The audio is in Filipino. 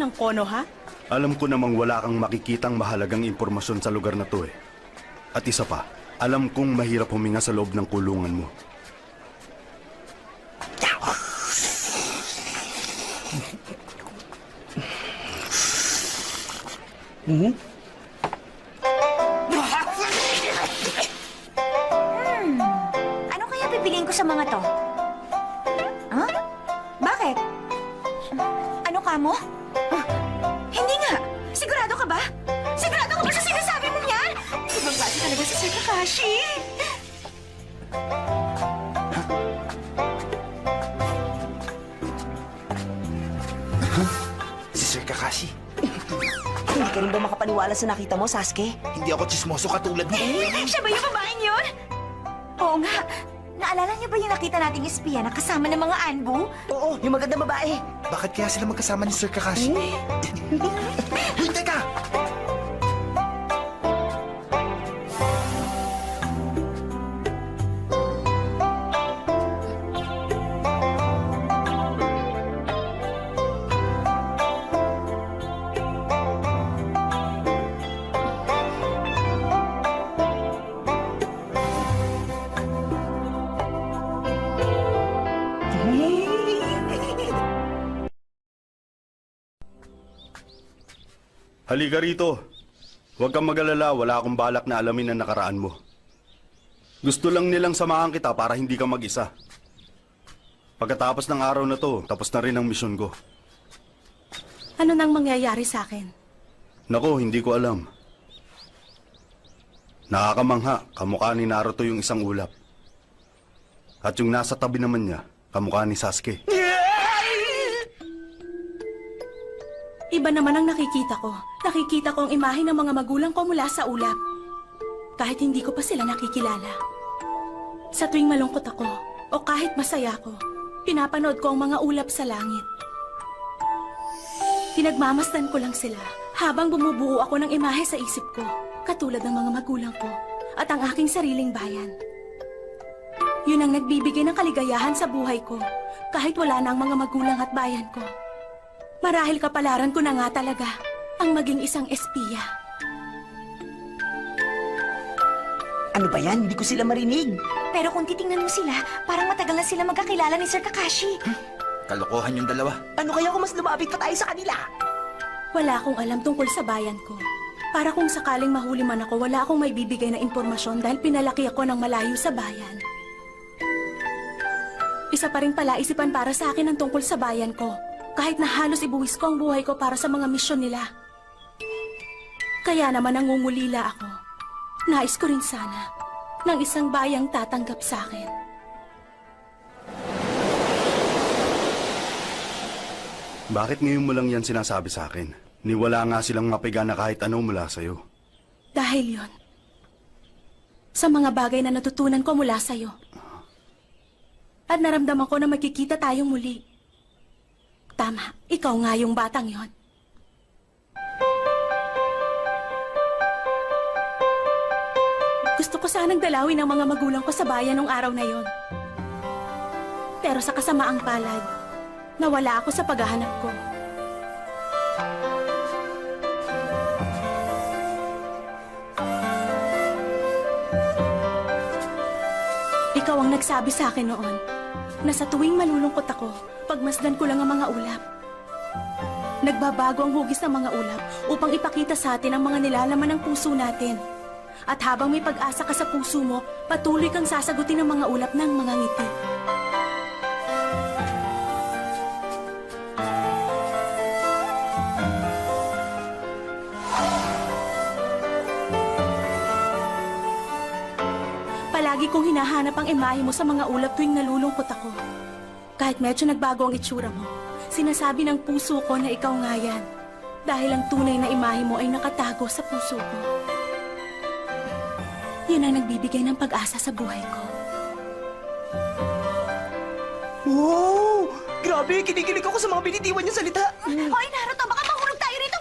ng Konoha? Alam ko namang wala kang makikitang mahalagang impormasyon sa lugar na to eh. At isa pa, alam kong mahirap huminga sa loob ng kulungan mo. Ano kaya pipiliin ko sa mga to? Huh? Bakit? Ano ka mo? Hindi nga. Sigurado ka ba? Sigurado ka ba sa sinasabi mo niyan? Ibang klase talaga si Sir Kakashi. Si Sir Kakashi. Hindi ka rin ba makapaniwala sa nakita mo, Sasuke? Hindi ako chismoso katulad mo. Siya ba yung babaeng yun? Oo nga. Naalala niyo ba yung nakita nating espiya na kasama ng mga Anbu? Oo, yung magandang babae. Bakit kaya sila magkasama ni Sir Kakashi? Uy, teka! Halika rito. Huwag kang mag-alala, wala akong balak na alamin ang nakaraan mo. Gusto lang nilang samahan kita para hindi ka mag-isa. Pagkatapos ng araw na to, tapos na rin ang misyon ko. Ano nang mangyayari sa akin? Nako, hindi ko alam. Nakakamangha, kamukha ni Naruto yung isang ulap. At yung nasa tabi naman niya, kamukha ni Sasuke. Iba naman ang nakikita ko. Nakikita ko ang imahe ng mga magulang ko mula sa ulap. Kahit hindi ko pa sila nakikilala. Sa tuwing malungkot ako, o kahit masaya ako, pinapanood ko ang mga ulap sa langit. Pinagmamasdan ko lang sila habang bumubuo ako ng imahe sa isip ko, katulad ng mga magulang ko at ang aking sariling bayan. Yun ang nagbibigay ng kaligayahan sa buhay ko, kahit wala na ang mga magulang at bayan ko. Marahil kapalaran ko na nga talaga ang maging isang espiya. Ano ba yan? Hindi ko sila marinig. Pero kung titingnan mo sila, parang matagal na sila magkakilala ni Sir Kakashi. Kalokohan yung dalawa. Ano kaya kung mas lumapit pa tayo sa kanila? Wala akong alam tungkol sa bayan ko. Para kung sakaling mahuli man ako, wala akong may bibigay na impormasyon dahil pinalaki ako ng malayo sa bayan. Isa pa rin pala isipan para sa akin ang tungkol sa bayan ko. Kahit na halos ibuwis ko ang buhay ko para sa mga misyon nila. Kaya naman nangungulila ako. Nais ko rin sana ng isang bayang tatanggap sa akin. Bakit ngayon mo lang yan sinasabi sa akin? Niwala nga silang mapiga na kahit ano mula sa'yo. Dahil yon, sa mga bagay na natutunan ko mula sa'yo. At naramdaman ko na magkikita tayong muli. Tama, ikaw nga yung batang yon. Gusto ko sanang dalawin ang mga magulang ko sa bayan nung araw na yon. Pero sa kasamaang palad, nawala ako sa paghahanap ko. Ikaw ang nagsabi sa akin noon na sa tuwing malulungkot ako, pagmasdan ko lang ang mga ulap. Nagbabago ang hugis ng mga ulap upang ipakita sa atin ang mga nilalaman ng puso natin. At habang may pag-asa ka sa puso mo, patuloy kang sasagutin ng mga ulap ng mga ngiti. Palagi kong hinahanap ang imahe mo sa mga ulap tuwing nalulungkot ako. Kahit medyo nagbago ang itsura mo, sinasabi ng puso ko na ikaw nga yan. Dahil ang tunay na imahe mo ay nakatago sa puso ko. Yan ang nagbibigay ng pag-asa sa buhay ko. Wow! Grabe, kinikilig ako sa mga binitiwan niyang salita. Hoy, Naruto, baka mahulog tayo rito.